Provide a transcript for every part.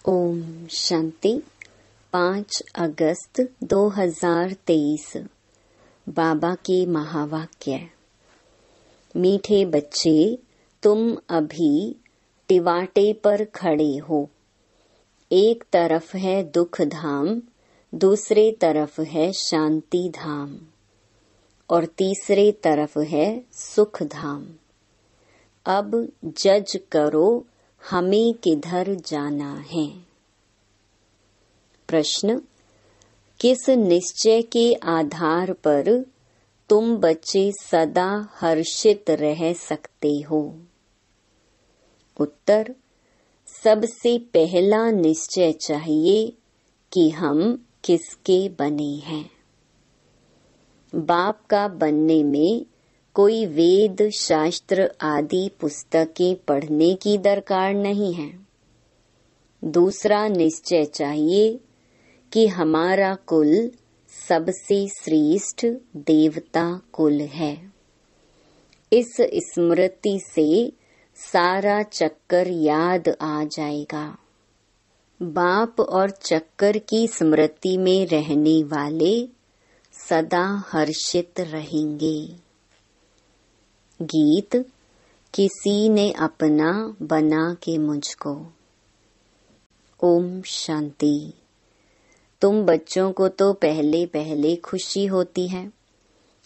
ओम शांति। 5 अगस्त 2023। बाबा के महावाक्य। मीठे बच्चे, तुम अभी टिवाटे पर खड़े हो। एक तरफ है दुख धाम, दूसरे तरफ है शांति धाम और तीसरे तरफ है सुख धाम। अब जज करो हमें किधर जाना है। प्रश्न: किस निश्चय के आधार पर तुम बच्चे सदा हर्षित रह सकते हो? उत्तर: सबसे पहला निश्चय चाहिए कि हम किसके बने हैं। बाप का बनने में कोई वेद शास्त्र आदि पुस्तकें पढ़ने की दरकार नहीं है। दूसरा निश्चय चाहिए कि हमारा कुल सबसे श्रेष्ठ देवता कुल है। इस स्मृति से सारा चक्कर याद आ जाएगा। बाप और चक्कर की स्मृति में रहने वाले सदा हर्षित रहेंगे। गीत: किसी ने अपना बना के मुझको। ओम शांति। तुम बच्चों को तो पहले पहले खुशी होती है,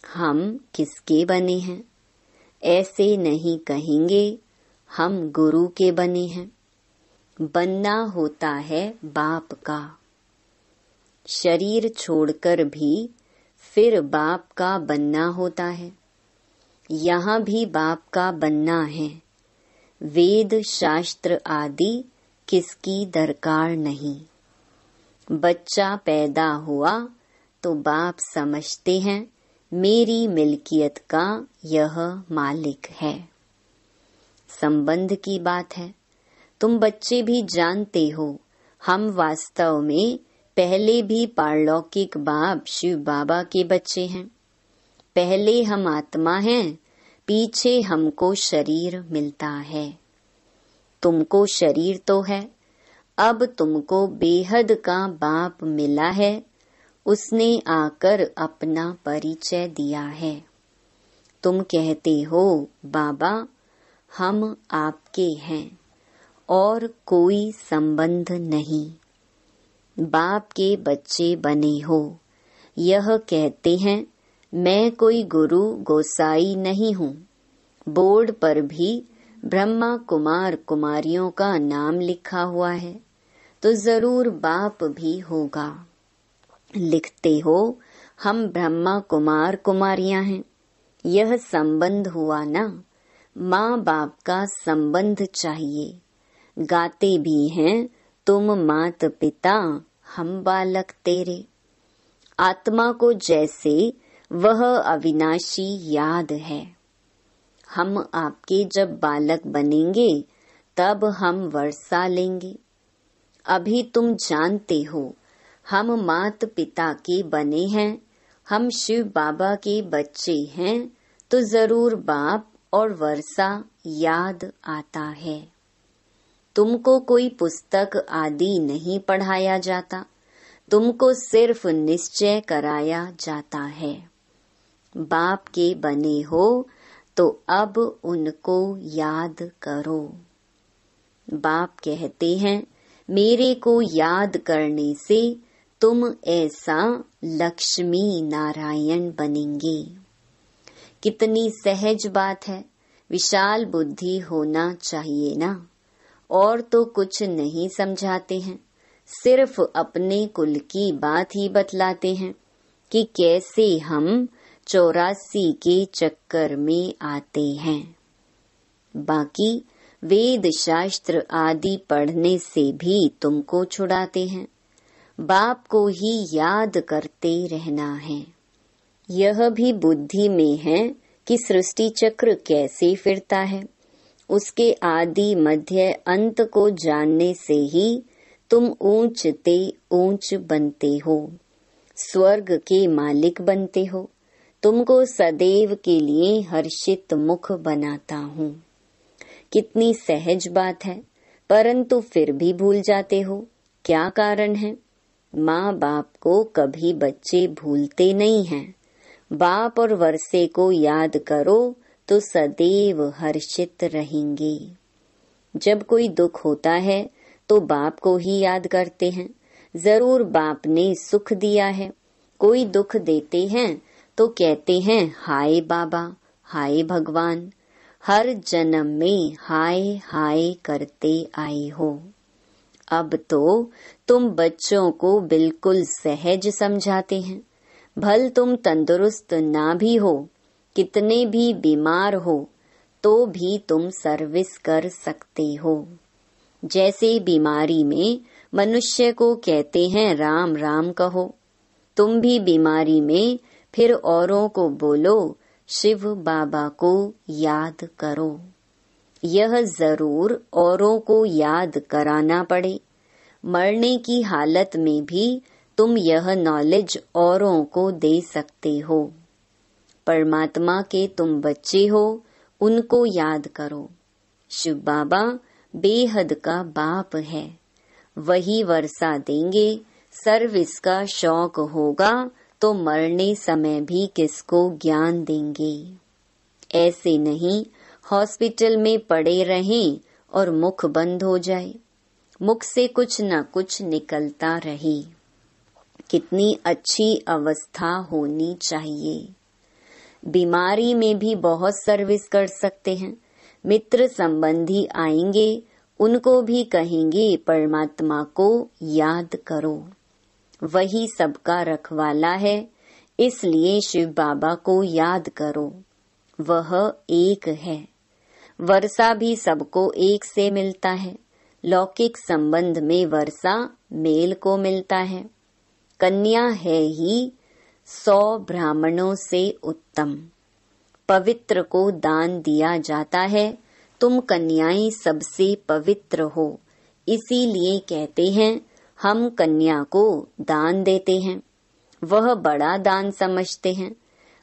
हम किसके बने हैं। ऐसे नहीं कहेंगे हम गुरु के बने हैं। बनना होता है बाप का। शरीर छोड़कर भी फिर बाप का बनना होता है। यहाँ भी बाप का बनना है। वेद शास्त्र आदि किसकी दरकार नहीं। बच्चा पैदा हुआ तो बाप समझते हैं मेरी मिल्कियत का यह मालिक है। संबंध की बात है। तुम बच्चे भी जानते हो हम वास्तव में पहले भी पारलौकिक बाप शिव बाबा के बच्चे हैं। पहले हम आत्मा हैं, पीछे हमको शरीर मिलता है। तुमको शरीर तो है, अब तुमको बेहद का बाप मिला है। उसने आकर अपना परिचय दिया है। तुम कहते हो बाबा हम आपके हैं और कोई संबंध नहीं। बाप के बच्चे बने हो। यह कहते हैं मैं कोई गुरु गोसाई नहीं हूँ। बोर्ड पर भी ब्रह्मा कुमार कुमारियों का नाम लिखा हुआ है, तो जरूर बाप भी होगा। लिखते हो हम ब्रह्मा कुमार कुमारियां हैं। यह संबंध हुआ ना। माँ बाप का संबंध चाहिए। गाते भी हैं तुम मात पिता हम बालक तेरे। आत्मा को जैसे वह अविनाशी याद है। हम आपके जब बालक बनेंगे तब हम वर्षा लेंगे। अभी तुम जानते हो हम मात पिता के बने हैं, हम शिव बाबा के बच्चे हैं, तो जरूर बाप और वर्षा याद आता है। तुमको कोई पुस्तक आदि नहीं पढ़ाया जाता, तुमको सिर्फ निश्चय कराया जाता है। बाप के बने हो तो अब उनको याद करो। बाप कहते हैं मेरे को याद करने से तुम ऐसा लक्ष्मी नारायण बनेंगे। कितनी सहज बात है। विशाल बुद्धि होना चाहिए ना। और तो कुछ नहीं समझाते हैं, सिर्फ अपने कुल की बात ही बतलाते हैं कि कैसे हम 84 के चक्कर में आते हैं। बाकी वेद शास्त्र आदि पढ़ने से भी तुमको छुड़ाते हैं। बाप को ही याद करते रहना है। यह भी बुद्धि में है कि सृष्टि चक्र कैसे फिरता है। उसके आदि मध्य अंत को जानने से ही तुम ऊंचते ऊंच बनते हो, स्वर्ग के मालिक बनते हो। तुमको सदैव के लिए हर्षित मुख बनाता हूँ। कितनी सहज बात है। परंतु फिर भी भूल जाते हो। क्या कारण है? माँ बाप को कभी बच्चे भूलते नहीं हैं। बाप और वर्षे को याद करो तो सदैव हर्षित रहेंगे। जब कोई दुख होता है तो बाप को ही याद करते हैं। जरूर बाप ने सुख दिया है। कोई दुख देते हैं तो कहते हैं हाय बाबा, हाय भगवान। हर जन्म में हाय हाय करते आए हो। अब तो तुम बच्चों को बिल्कुल सहज समझाते हैं। भल तुम तंदुरुस्त ना भी हो, कितने भी बीमार हो, तो भी तुम सर्विस कर सकते हो। जैसे बीमारी में मनुष्य को कहते हैं राम राम कहो, तुम भी बीमारी में फिर औरों को बोलो शिव बाबा को याद करो। यह जरूर औरों को याद कराना पड़े। मरने की हालत में भी तुम यह नॉलेज औरों को दे सकते हो। परमात्मा के तुम बच्चे हो, उनको याद करो। शिव बाबा बेहद का बाप है, वही वर्षा देंगे। सर्विस का शौक होगा तो मरने समय भी किसको ज्ञान देंगे। ऐसे नहीं हॉस्पिटल में पड़े रहें और मुख बंद हो जाए, मुख से कुछ न कुछ निकलता रहे। कितनी अच्छी अवस्था होनी चाहिए। बीमारी में भी बहुत सर्विस कर सकते हैं। मित्र संबंधी आएंगे, उनको भी कहेंगे परमात्मा को याद करो। वही सबका रखवाला है, इसलिए शिव बाबा को याद करो। वह एक है। वर्षा भी सबको एक से मिलता है। लौकिक संबंध में वर्षा मेल को मिलता है। कन्या है ही 100 ब्राह्मणों से उत्तम। पवित्र को दान दिया जाता है। तुम कन्याएं सबसे पवित्र हो, इसीलिए कहते हैं हम कन्या को दान देते हैं। वह बड़ा दान समझते हैं।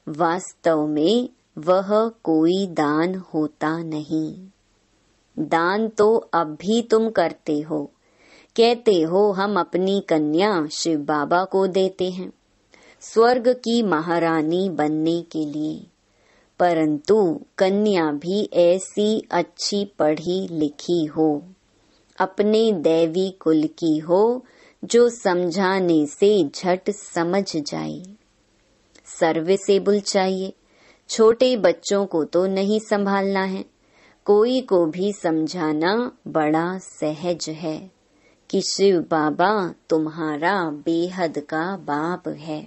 वास्तव में वह कोई दान होता नहीं। दान तो अब भी तुम करते हो। कहते हो हम अपनी कन्या शिव बाबा को देते हैं, स्वर्ग की महारानी बनने के लिए। परंतु कन्या भी ऐसी अच्छी पढ़ी लिखी हो, अपने दैवी कुल की हो, जो समझाने से झट समझ जाए। सर्विसेबल चाहिए। छोटे बच्चों को तो नहीं संभालना है। कोई को भी समझाना बड़ा सहज है कि शिव बाबा तुम्हारा बेहद का बाप है।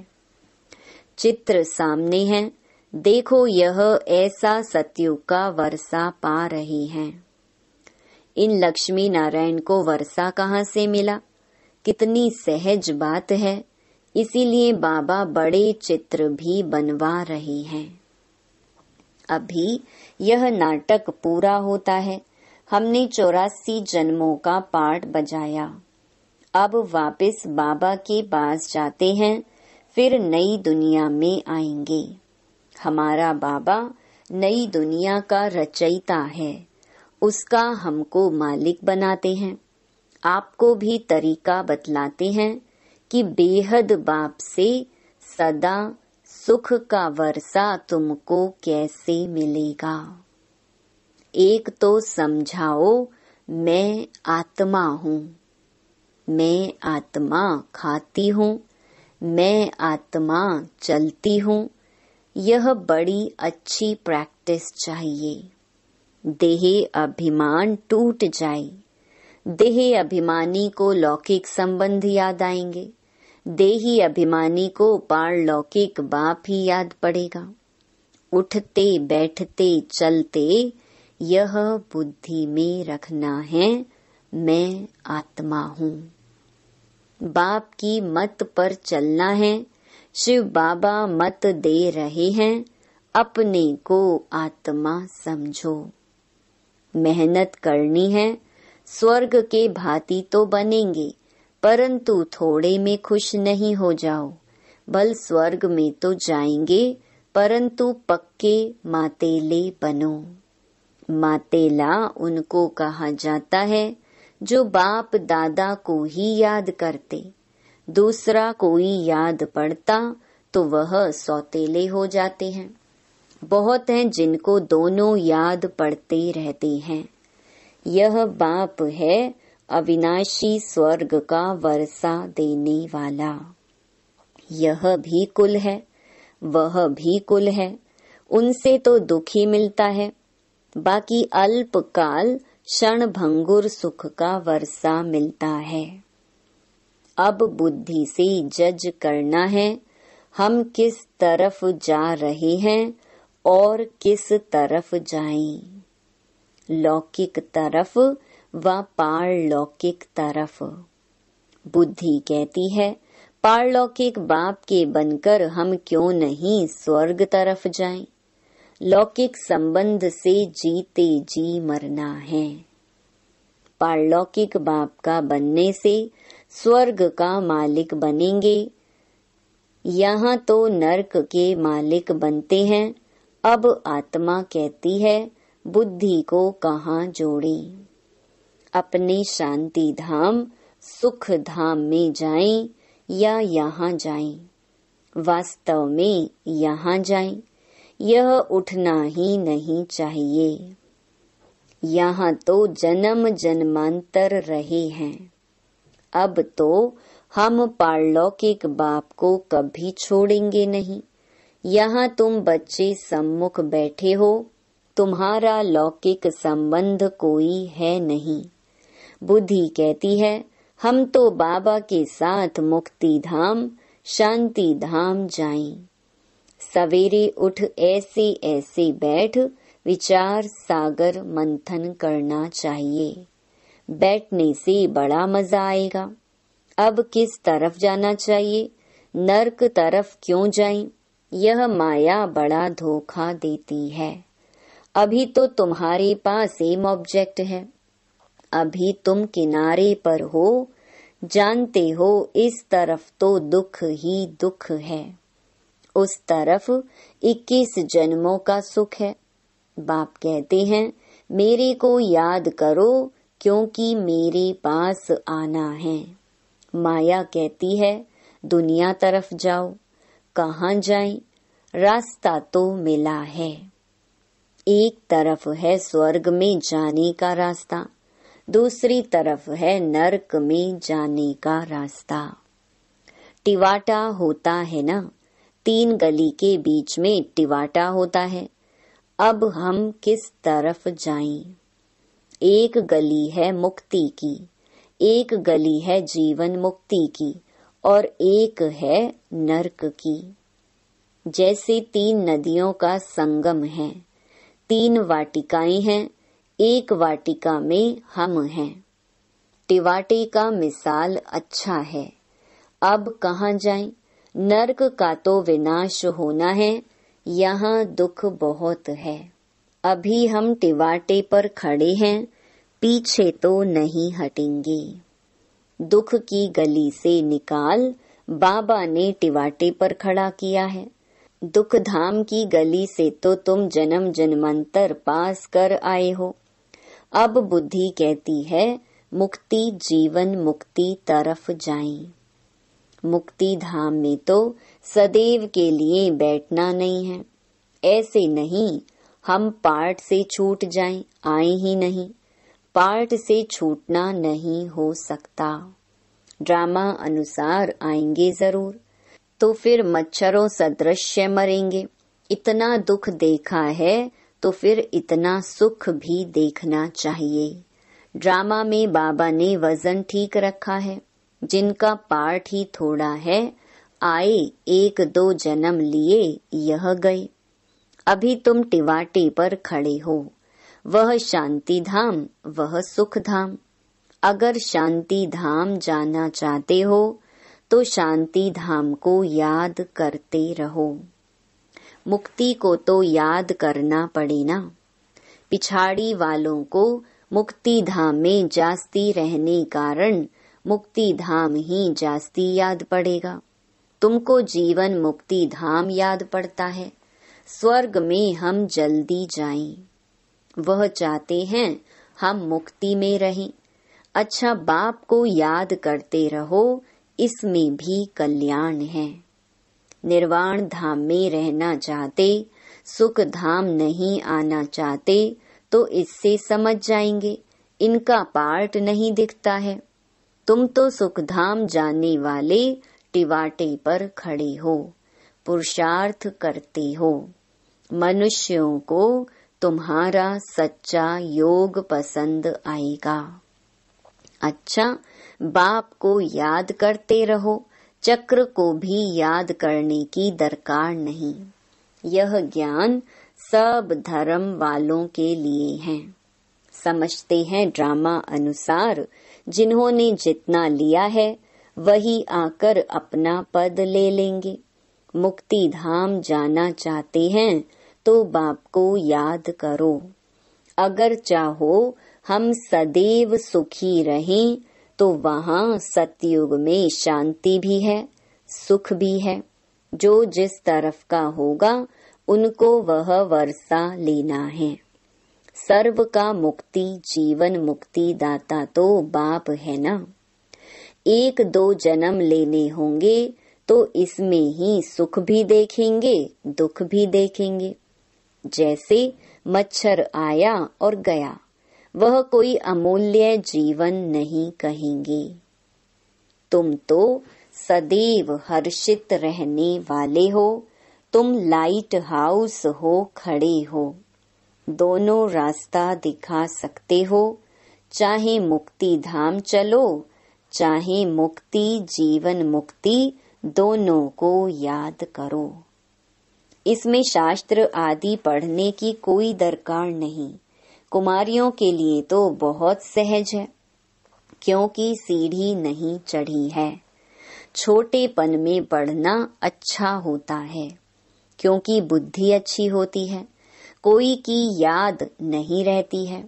चित्र सामने है, देखो यह ऐसा सतयुग का वर्षा पा रहे हैं। इन लक्ष्मी नारायण को वर्षा कहाँ से मिला? कितनी सहज बात है। इसीलिए बाबा बड़े चित्र भी बनवा रहे हैं। अभी यह नाटक पूरा होता है। हमने 84 जन्मों का पाठ बजाया। अब वापस बाबा के पास जाते हैं, फिर नई दुनिया में आएंगे। हमारा बाबा नई दुनिया का रचयिता है, उसका हमको मालिक बनाते हैं। आपको भी तरीका बतलाते हैं कि बेहद बाप से सदा सुख का वर्षा तुमको कैसे मिलेगा। एक तो समझाओ मैं आत्मा हूँ, मैं आत्मा खाती हूँ, मैं आत्मा चलती हूँ। यह बड़ी अच्छी प्रैक्टिस चाहिए। देह अभिमान टूट जाए। देह अभिमानी को लौकिक संबंध याद आएंगे। देही अभिमानी को पारलौकिक बाप ही याद पड़ेगा। उठते बैठते चलते यह बुद्धि में रखना है, मैं आत्मा हूँ। बाप की मत पर चलना है। शिव बाबा मत दे रहे हैं, अपने को आत्मा समझो। मेहनत करनी है। स्वर्ग के भांति तो बनेंगे, परंतु थोड़े में खुश नहीं हो जाओ। बल स्वर्ग में तो जाएंगे, परंतु पक्के मातेले बनो। मातेला उनको कहा जाता है जो बाप दादा को ही याद करते, दूसरा कोई याद पड़ता तो वह सौतेले हो जाते हैं। बहुत हैं जिनको दोनों याद पड़ते रहते हैं। यह बाप है अविनाशी स्वर्ग का वर्षा देने वाला। यह भी कुल है, वह भी कुल है, उनसे तो दुख ही मिलता है। बाकी अल्पकाल क्षण भंगुर सुख का वर्षा मिलता है। अब बुद्धि से जज करना है हम किस तरफ जा रहे हैं और किस तरफ जाएं, लौकिक तरफ व पारलौकिक तरफ। बुद्धि कहती है पारलौकिक बाप के बनकर हम क्यों नहीं स्वर्ग तरफ जाएं। लौकिक संबंध से जीते जी मरना है। पारलौकिक बाप का बनने से स्वर्ग का मालिक बनेंगे। यहाँ तो नरक के मालिक बनते हैं। अब आत्मा कहती है बुद्धि को कहाँ जोड़ें। अपने शांति धाम सुख धाम में जाएं या यहाँ जाएं। वास्तव में यहाँ जाएं। यह उठना ही नहीं चाहिए। यहाँ तो जन्म जन्मांतर रहे हैं। अब तो हम पारलौकिक बाप को कभी छोड़ेंगे नहीं। यहाँ तुम बच्चे सम्मुख बैठे हो, तुम्हारा लौकिक संबंध कोई है नहीं। बुद्धि कहती है हम तो बाबा के साथ मुक्ति धाम शांति धाम जाएं। सवेरे उठ ऐसे ऐसे बैठ विचार सागर मंथन करना चाहिए। बैठने से बड़ा मजा आएगा। अब किस तरफ जाना चाहिए, नरक तरफ क्यों जाएं? यह माया बड़ा धोखा देती है। अभी तो तुम्हारे पास सेम ऑब्जेक्ट है। अभी तुम किनारे पर हो, जानते हो इस तरफ तो दुख ही दुख है, उस तरफ 21 जन्मों का सुख है। बाप कहते हैं मेरे को याद करो क्योंकि मेरे पास आना है। माया कहती है दुनिया तरफ जाओ। कहाँ जाएं? रास्ता तो मिला है। एक तरफ है स्वर्ग में जाने का रास्ता, दूसरी तरफ है नरक में जाने का रास्ता। टिवाटा होता है ना, 3 गली के बीच में टिवाटा होता है। अब हम किस तरफ जाएं? एक गली है मुक्ति की, एक गली है जीवन मुक्ति की और एक है नरक की। जैसे 3 नदियों का संगम है, 3 वाटिकाएं हैं, एक वाटिका में हम हैं। टिवाटे का मिसाल अच्छा है। अब कहाँ जाएं? नरक का तो विनाश होना है, यहाँ दुख बहुत है। अभी हम टिवाटे पर खड़े हैं, पीछे तो नहीं हटेंगे। दुख की गली से निकाल बाबा ने टिवाटे पर खड़ा किया है। दुख धाम की गली से तो तुम जन्म जन्मांतर पास कर आए हो। अब बुद्धि कहती है मुक्ति जीवन मुक्ति तरफ जाएं। मुक्ति धाम में तो सदैव के लिए बैठना नहीं है। ऐसे नहीं हम पाठ से छूट जाएं, आए ही नहीं। पाठ से छूटना नहीं हो सकता। ड्रामा अनुसार आएंगे जरूर, तो फिर मच्छरों सदृश्य मरेंगे। इतना दुख देखा है तो फिर इतना सुख भी देखना चाहिए। ड्रामा में बाबा ने वजन ठीक रखा है। जिनका पाठ ही थोड़ा है, आए 1-2 जन्म लिए, यह गए। अभी तुम टिवाटे पर खड़े हो, वह शांति धाम, वह सुख धाम। अगर शांति धाम जाना चाहते हो तो शांति धाम को याद करते रहो। मुक्ति को तो याद करना पड़े ना। पिछाड़ी वालों को मुक्ति धाम में जास्ती रहने कारण मुक्ति धाम ही जास्ती याद पड़ेगा। तुमको जीवन मुक्ति धाम याद पड़ता है। स्वर्ग में हम जल्दी जाएं। वह चाहते हैं हम मुक्ति में रहें। अच्छा, बाप को याद करते रहो, इसमें भी कल्याण है। निर्वाण धाम में रहना चाहते, सुख धाम नहीं आना चाहते, तो इससे समझ जाएंगे इनका पार्ट नहीं दिखता है। तुम तो सुख धाम जाने वाले टिवाटे पर खड़े हो, पुरुषार्थ करते हो। मनुष्यों को तुम्हारा सच्चा योग पसंद आएगा। अच्छा, बाप को याद करते रहो, चक्र को भी याद करने की दरकार नहीं। यह ज्ञान सब धर्म वालों के लिए है। समझते हैं ड्रामा अनुसार, जिन्होंने जितना लिया है वही आकर अपना पद ले लेंगे। मुक्ति धाम जाना चाहते हैं तो बाप को याद करो। अगर चाहो हम सदैव सुखी रहें तो वहाँ सतयुग में शांति भी है, सुख भी है। जो जिस तरफ का होगा उनको वह वर्षा लेना है। सर्व का मुक्ति जीवन मुक्ति दाता तो बाप है ना। 1-2 जन्म लेने होंगे तो इसमें ही सुख भी देखेंगे, दुख भी देखेंगे। जैसे मच्छर आया और गया, वह कोई अमूल्य जीवन नहीं कहेंगे। तुम तो सदैव हर्षित रहने वाले हो, तुम लाइट हाउस हो खड़े हो। दोनों रास्ता दिखा सकते हो, चाहे मुक्ति धाम चलो, चाहे मुक्ति जीवन मुक्ति, दोनों को याद करो। इसमें शास्त्र आदि पढ़ने की कोई दरकार नहीं। कुमारियों के लिए तो बहुत सहज है, क्योंकि सीढ़ी नहीं चढ़ी है। छोटेपन में पढ़ना अच्छा होता है, क्योंकि बुद्धि अच्छी होती है, कोई की याद नहीं रहती है।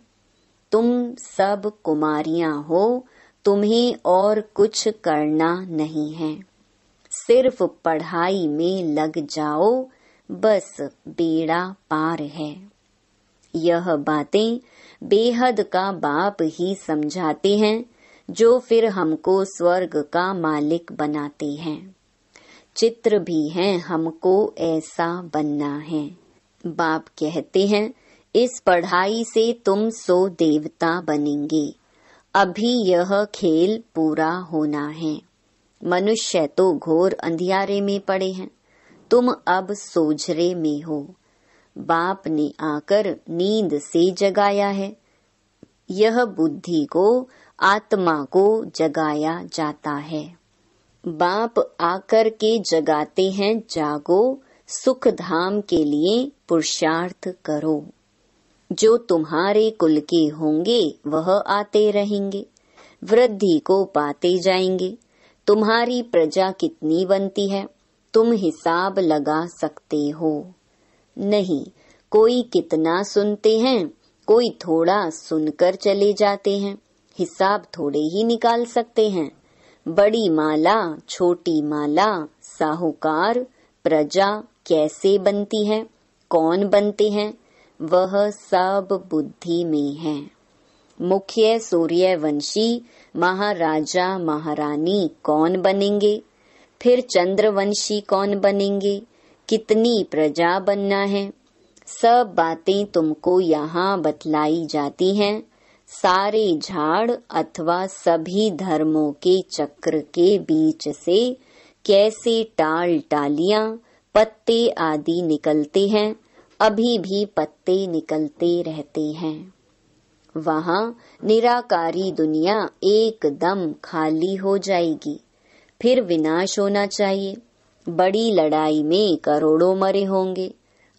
तुम सब कुमारियां हो, तुम्हें और कुछ करना नहीं है। सिर्फ पढ़ाई में लग जाओ, बस बेड़ा पार है। यह बातें बेहद का बाप ही समझाते हैं, जो फिर हमको स्वर्ग का मालिक बनाते हैं। चित्र भी हैं, हमको ऐसा बनना है। बाप कहते हैं, इस पढ़ाई से तुम सो देवता बनेंगे। अभी यह खेल पूरा होना है। मनुष्य तो घोर अंधियारे में पड़े हैं, तुम अब सोझरे में हो। बाप ने आकर नींद से जगाया है। यह बुद्धि को, आत्मा को जगाया जाता है। बाप आकर के जगाते हैं, जागो, सुख धाम के लिए पुरुषार्थ करो। जो तुम्हारे कुल के होंगे वह आते रहेंगे, वृद्धि को पाते जाएंगे। तुम्हारी प्रजा कितनी बनती है, तुम हिसाब लगा सकते हो। नहीं, कोई कितना सुनते हैं, कोई थोड़ा सुनकर चले जाते हैं, हिसाब थोड़े ही निकाल सकते हैं। बड़ी माला, छोटी माला, साहूकार, प्रजा कैसे बनती है, कौन बनते हैं, वह सब बुद्धि में है। मुख्य सूर्यवंशी महाराजा महारानी कौन बनेंगे, फिर चंद्रवंशी कौन बनेंगे, कितनी प्रजा बनना है, सब बातें तुमको यहाँ बतलाई जाती हैं। सारे झाड़ अथवा सभी धर्मों के चक्र के बीच से कैसे टाल टालियां, पत्ते आदि निकलते हैं, अभी भी पत्ते निकलते रहते हैं। वहाँ निराकारी दुनिया एकदम खाली हो जाएगी, फिर विनाश होना चाहिए। बड़ी लड़ाई में करोड़ों मरे होंगे,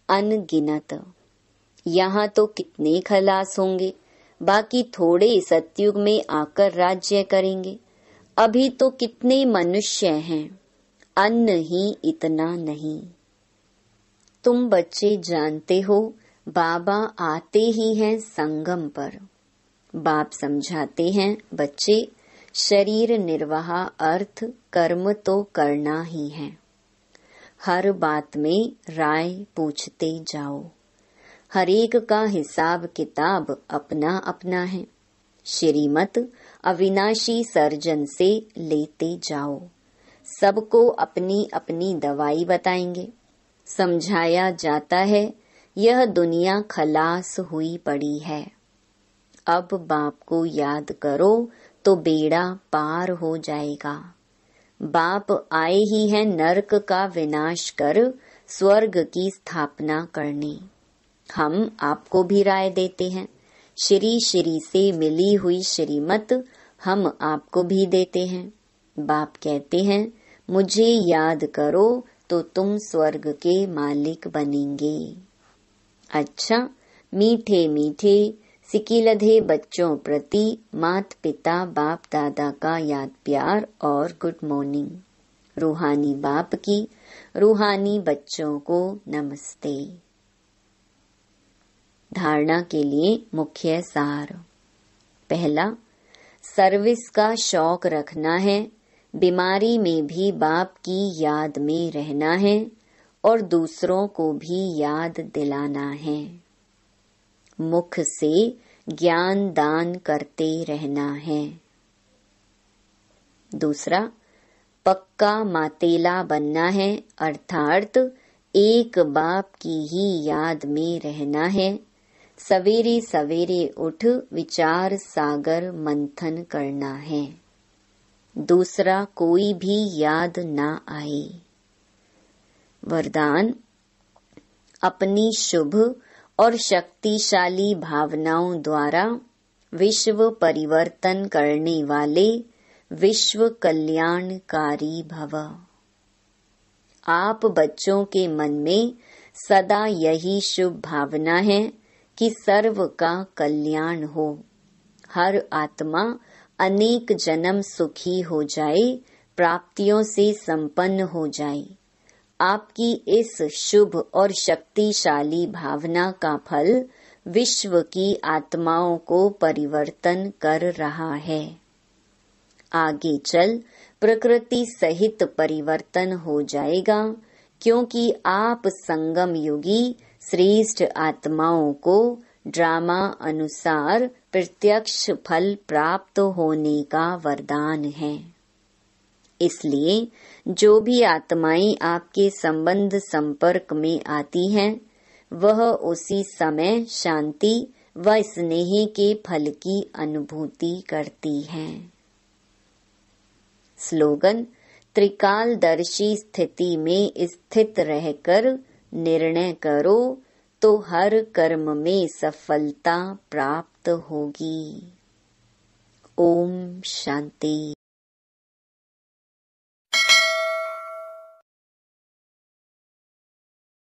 अनगिनत। यहाँ तो कितने खलास होंगे, बाकी थोड़े सतयुग में आकर राज्य करेंगे। अभी तो कितने मनुष्य हैं, अन्न ही इतना नहीं। तुम बच्चे जानते हो, बाबा आते ही हैं संगम पर। बाप समझाते हैं, बच्चे शरीर निर्वाह अर्थ कर्म तो करना ही है। हर बात में राय पूछते जाओ। हर एक का हिसाब किताब अपना अपना है। श्रीमत अविनाशी सर्जन से लेते जाओ। सबको अपनी अपनी दवाई बताएंगे। समझाया जाता है यह दुनिया खलास हुई पड़ी है। अब बाप को याद करो तो बेड़ा पार हो जाएगा। बाप आए ही हैं नरक का विनाश कर स्वर्ग की स्थापना करने। हम आपको भी राय देते हैं। श्री श्री से मिली हुई श्रीमत हम आपको भी देते हैं। बाप कहते हैं मुझे याद करो तो तुम स्वर्ग के मालिक बनेंगे। अच्छा, मीठे मीठे सिकिलधे बच्चों प्रति मात पिता बाप दादा का याद प्यार और गुड मॉर्निंग। रूहानी बाप की रूहानी बच्चों को नमस्ते। धारणा के लिए मुख्य सार। पहला, सर्विस का शौक रखना है। बीमारी में भी बाप की याद में रहना है और दूसरों को भी याद दिलाना है। मुख से ज्ञान दान करते रहना है। दूसरा, पक्का मातेला बनना है, अर्थात एक बाप की ही याद में रहना है। सवेरे सवेरे उठ विचार सागर मंथन करना है। दूसरा कोई भी याद ना आए। वरदान, अपनी शुभ और शक्तिशाली भावनाओं द्वारा विश्व परिवर्तन करने वाले विश्व कल्याणकारी भव। आप बच्चों के मन में सदा यही शुभ भावना है कि सर्व का कल्याण हो। हर आत्मा अनेक जन्म सुखी हो जाए, प्राप्तियों से संपन्न हो जाए। आपकी इस शुभ और शक्तिशाली भावना का फल विश्व की आत्माओं को परिवर्तन कर रहा है। आगे चल प्रकृति सहित परिवर्तन हो जाएगा, क्योंकि आप संगम युगी श्रेष्ठ आत्माओं को ड्रामा अनुसार प्रत्यक्ष फल प्राप्त होने का वरदान है। इसलिए जो भी आत्माएं आपके संबंध संपर्क में आती हैं, वह उसी समय शांति व स्नेह के फल की अनुभूति करती हैं। स्लोगन, त्रिकालदर्शी स्थिति में स्थित रहकर निर्णय करो तो हर कर्म में सफलता प्राप्त होगी। ओम शांति।